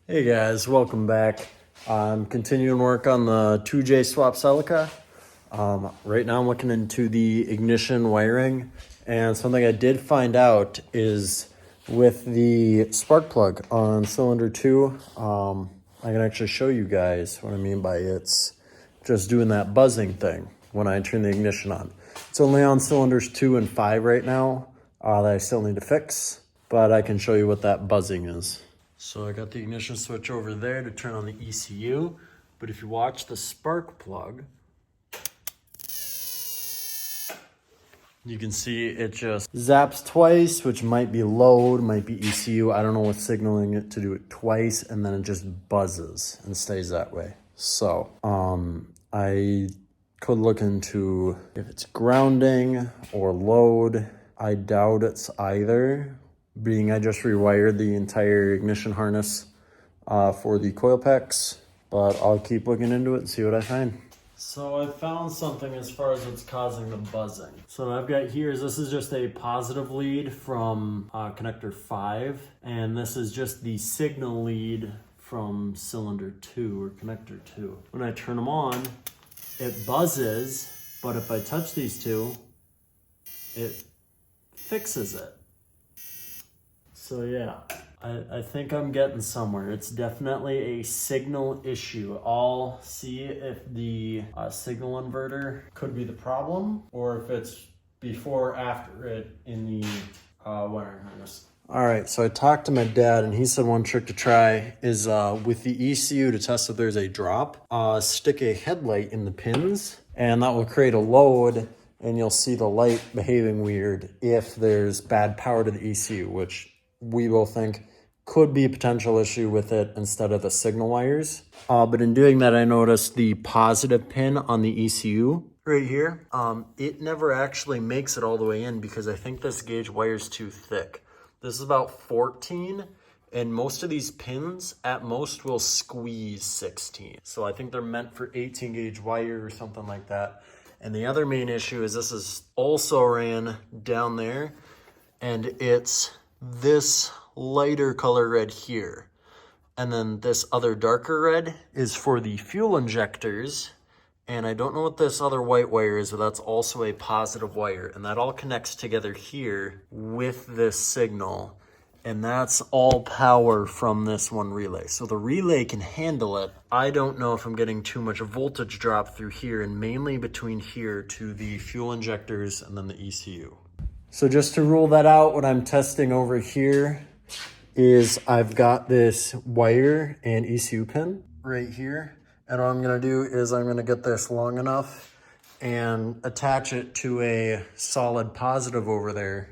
Hey guys, welcome back. I'm continuing work on the 2J swap Celica. Right now I'm looking into the ignition wiring, and something I did find out is with the spark plug on cylinder 2, I can actually show you guys what I mean by it's just doing that buzzing thing when I turn the ignition on. It's only on cylinders 2 and 5 right now that I still need to fix, but I can show you what that buzzing is. So I got the ignition switch over there to turn on the ECU, but if you watch the spark plug, you can see it just zaps twice, which might be load, might be ECU. I don't know what's signaling it to do it twice, and then it just buzzes and stays that way. So I could look into if it's grounding or load. I doubt it's either, being I just rewired the entire ignition harness for the coil packs, but I'll keep looking into it and see what I find. So I found something as far as what's causing the buzzing. So what I've got here is, this is just a positive lead from connector 5, and this is just the signal lead from cylinder 2 or connector 2. When I turn them on, it buzzes, but if I touch these two, it fixes it. So yeah, I think I'm getting somewhere. It's definitely a signal issue. I'll see if the signal inverter could be the problem, or if it's before or after it in the wiring harness. All right, so I talked to my dad, and he said one trick to try is with the ECU, to test if there's a drop, stick a headlight in the pins, and that will create a load, and you'll see the light behaving weird if there's bad power to the ECU, which we will think could be a potential issue with it instead of the signal wires. But in doing that, I noticed the positive pin on the ECU right here. It never actually makes it all the way in because I think this gauge wire is too thick. This is about 14, and most of these pins at most will squeeze 16. So I think they're meant for 18 gauge wire or something like that. And the other main issue is this is also ran down there, and it's this lighter color red here, and then this other darker red is for the fuel injectors, and I don't know what this other white wire is, but that's also a positive wire, and that all connects together here with this signal, and that's all power from this one relay. So the relay can handle it. I don't know if I'm getting too much voltage drop through here, and mainly between here to the fuel injectors and then the ECU. So just to rule that out, what I'm testing over here is I've got this wire and ECU pin right here. And what I'm gonna do is I'm gonna get this long enough and attach it to a solid positive over there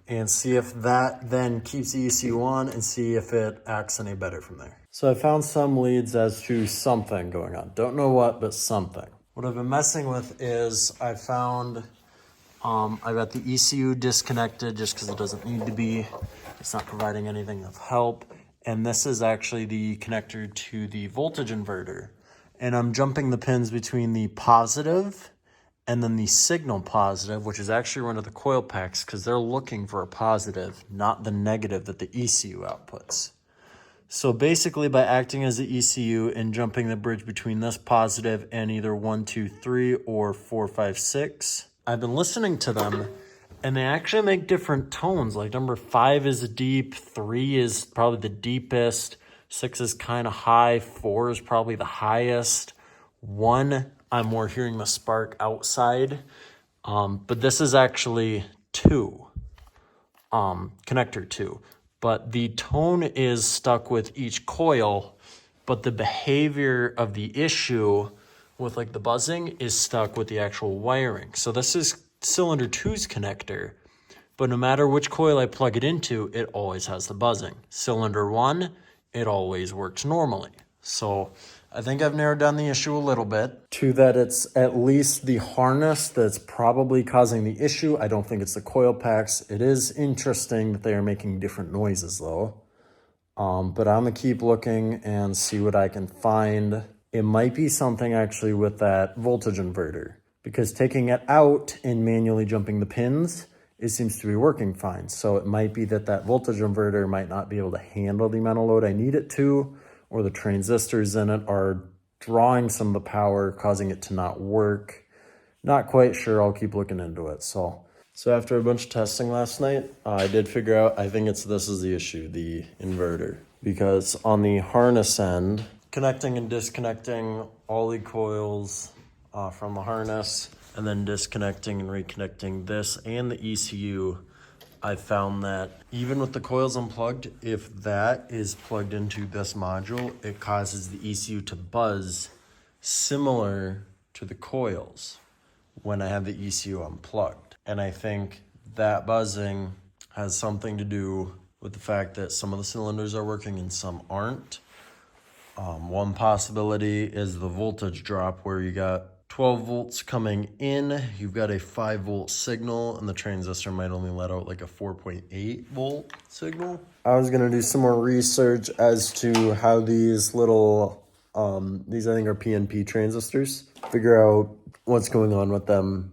and see if that then keeps the ECU on, and see if it acts any better from there. So I found some leads as to something going on. Don't know what, but something. What I've been messing with is I found I got the ECU disconnected just because it doesn't need to be. It's not providing anything of help. And this is actually the connector to the voltage inverter. And I'm jumping the pins between the positive and then the signal positive, which is actually one of the coil packs, because they're looking for a positive, not the negative that the ECU outputs. So basically, by acting as the ECU and jumping the bridge between this positive and either 1, 2, 3 or 4, 5, 6, I've been listening to them, and they actually make different tones. Like number 5 is deep, 3 is probably the deepest, 6 is kind of high, 4 is probably the highest, 1, I'm more hearing the spark outside, but this is actually 2, connector 2. But the tone is stuck with each coil, but the behavior of the issue with like the buzzing is stuck with the actual wiring. So this is cylinder 2's connector, but no matter which coil I plug it into, it always has the buzzing. Cylinder 1, it always works normally. So I think I've narrowed down the issue a little bit to that it's at least the harness that's probably causing the issue. I don't think it's the coil packs. It is interesting that they are making different noises though. But I'm gonna keep looking and see what I can find. It might be something actually with that voltage inverter, because taking it out and manually jumping the pins it seems to be working fine. So it might be that that voltage inverter might not be able to handle the amount of load I need it to, or the transistors in it are drawing some of the power, causing it to not work. Not quite sure. I'll keep looking into it. So after a bunch of testing last night, I did figure out, I think this is the issue, the inverter. Because on the harness end, connecting and disconnecting all the coils from the harness, and then disconnecting and reconnecting this and the ECU, I found that even with the coils unplugged, if that is plugged into this module, it causes the ECU to buzz similar to the coils when I have the ECU unplugged. And I think that buzzing has something to do with the fact that some of the cylinders are working and some aren't. One possibility is the voltage drop, where you got 12 volts coming in, you've got a 5 volt signal, and the transistor might only let out like a 4.8 volt signal. I was gonna do some more research as to how these little, these I think are PNP transistors, figure out what's going on with them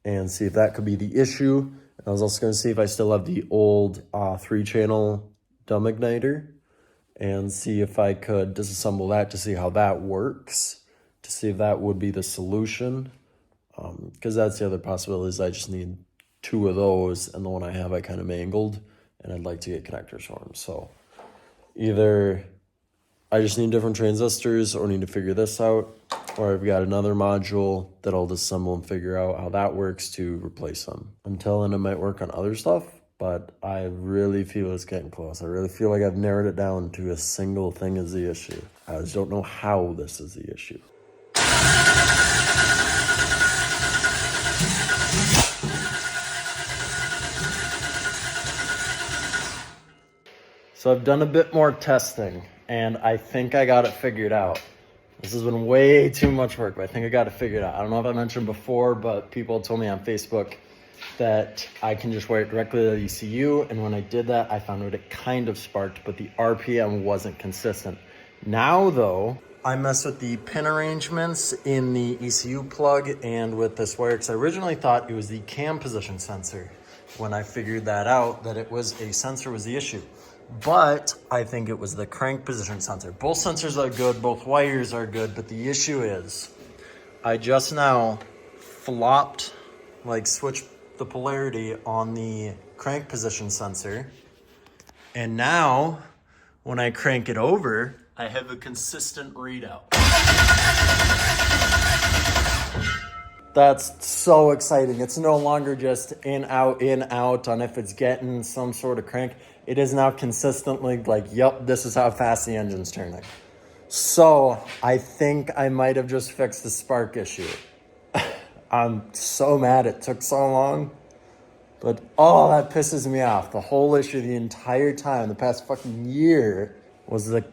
and see if that could be the issue. I was also gonna see if I still have the old 3-channel dumb igniter and see if I could disassemble that to see how that works, to see if that would be the solution. Because that's the other possibility, is I just need 2 of those, and the one I have I kind of mangled, and I'd like to get connectors for them. So either I just need different transistors or need to figure this out, or I've got another module that I'll disassemble and figure out how that works to replace them. Until then, it might work on other stuff, but I really feel it's getting close. I really feel like I've narrowed it down to a single thing as the issue. I just don't know how this is the issue. So I've done a bit more testing, and I think I got it figured out. This has been way too much work, but I think I got it figured out. I don't know if I mentioned before, but people told me on Facebook that I can just wire it directly to the ECU, and when I did that, I found out it kind of sparked, but the RPM wasn't consistent. Now, though, I messed with the pin arrangements in the ECU plug and with this wire, because I originally thought it was the cam position sensor. When I figured that out, that it was a sensor was the issue. But I think it was the crank position sensor. Both sensors are good, both wires are good, but the issue is I just now flopped, switched the polarity on the crank position sensor. And now when I crank it over, I have a consistent readout. That's so exciting. It's no longer just in, out on if it's getting some sort of crank. It is now consistently yep, this is how fast the engine's turning. So I think I might have just fixed the spark issue. I'm so mad it took so long. But that pisses me off. The whole issue the entire time, the past fucking year, was the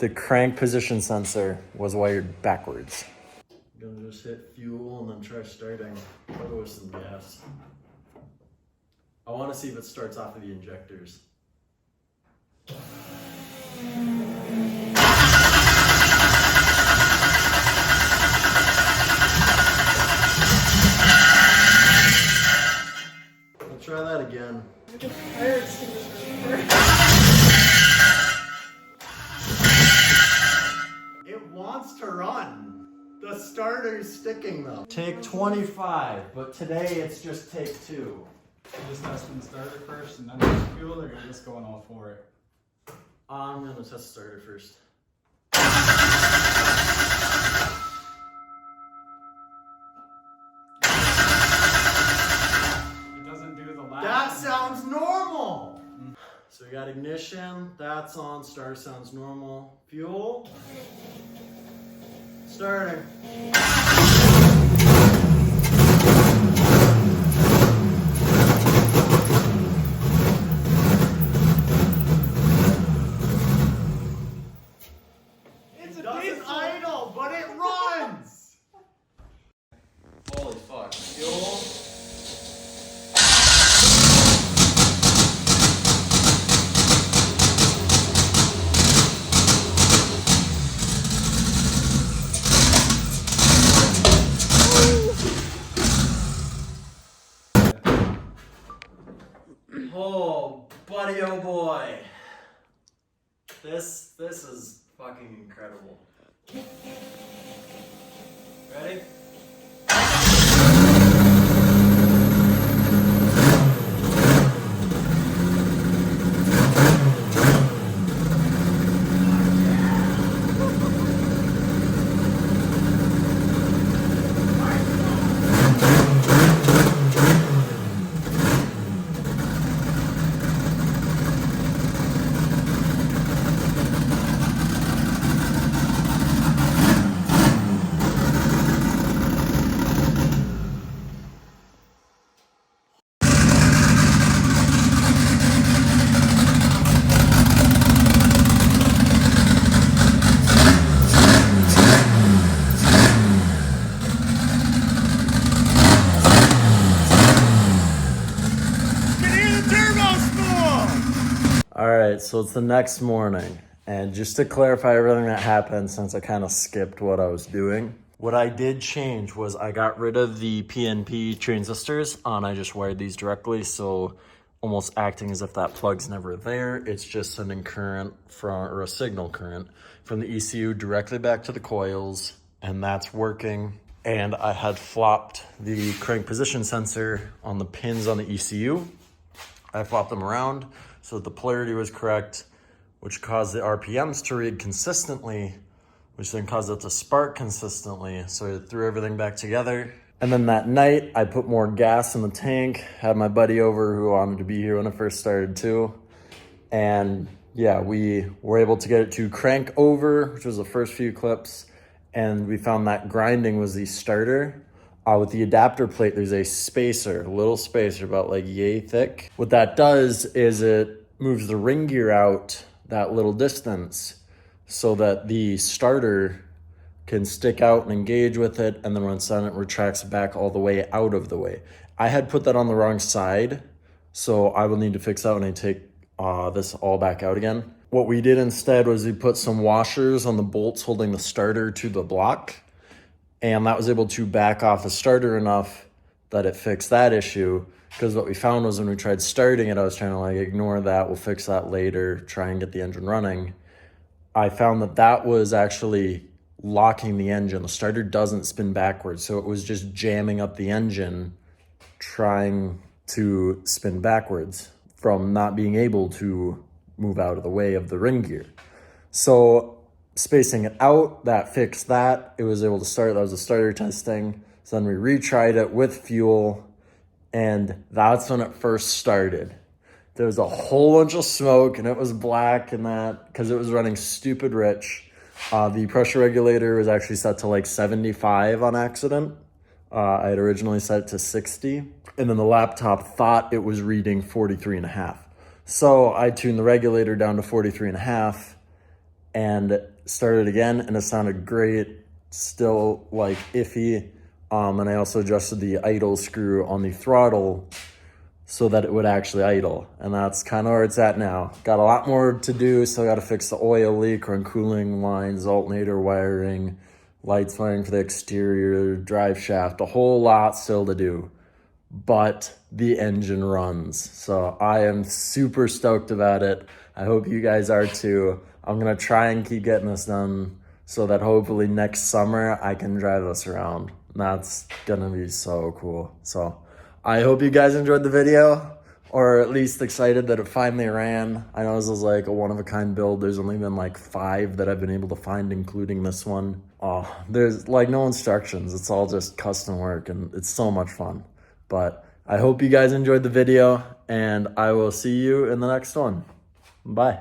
crank position sensor was wired backwards. I'm gonna just hit fuel and then try starting. Probably with some gas. I want to see if it starts off of the injectors. I'll try that again. It wants to run. The starter's sticking though. Take 25, but today it's just take 2. You just testing the starter first and then test fuel, or you're just going all for it? I'm gonna test the starter first. It doesn't do the last. That sounds normal! So we got ignition, that's on, starter sounds normal. Fuel. Starting. It doesn't idle, but it runs! Holy fuck. Fuel. Oh, buddy, oh boy. This is fucking incredible. Ready? Alright, so it's the next morning, and just to clarify everything that happened, since I kind of skipped what I was doing, what I did change was I got rid of the PNP transistors, and I just wired these directly, so almost acting as if that plug's never there. It's just sending current or a signal current from the ECU directly back to the coils, and that's working. And I had flopped the crank position sensor on the pins on the ECU. I flopped them around so that the polarity was correct, which caused the RPMs to read consistently, which then caused it to spark consistently. So I threw everything back together. And then that night, I put more gas in the tank, had my buddy over who wanted to be here when I first started too. And yeah, we were able to get it to crank over, which was the first few clips. And we found that grinding was the starter. With the adapter plate, there's a spacer, a little spacer about like yay thick. What that does is it moves the ring gear out that little distance so that the starter can stick out and engage with it, and then when it's done, it retracts back all the way out of the way. I had put that on the wrong side, so I will need to fix that when I take this all back out again. What we did instead was we put some washers on the bolts holding the starter to the block, and that was able to back off the starter enough that it fixed that issue. Because what we found was when we tried starting it, I was trying to like ignore that, we'll fix that later, try and get the engine running. I found that that was actually locking the engine. The starter doesn't spin backwards, so it was just jamming up the engine, trying to spin backwards from not being able to move out of the way of the ring gear. So spacing it out, that fixed that. It was able to start. That was the starter testing. So then we retried it with fuel, and that's when it first started. There was a whole bunch of smoke, and it was black and that because it was running stupid rich. The pressure regulator was actually set to like 75 on accident. I had originally set it to 60, and then the laptop thought it was reading 43.5. So I tuned the regulator down to 43.5 and started again, and it sounded great, still like iffy. And I also adjusted the idle screw on the throttle so that it would actually idle. And that's kind of where it's at now. Got a lot more to do. Still got to fix the oil leak, run cooling lines, alternator wiring, lights wiring for the exterior, drive shaft, a whole lot still to do. But the engine runs. So I am super stoked about it. I hope you guys are too. I'm going to try and keep getting this done so that hopefully next summer I can drive this around. That's going to be so cool. So I hope you guys enjoyed the video, or at least excited that it finally ran. I know this is like a one-of-a-kind build. There's only been like 5 that I've been able to find, including this one. There's like no instructions. It's all just custom work, and it's so much fun. But I hope you guys enjoyed the video, and I will see you in the next one. Bye.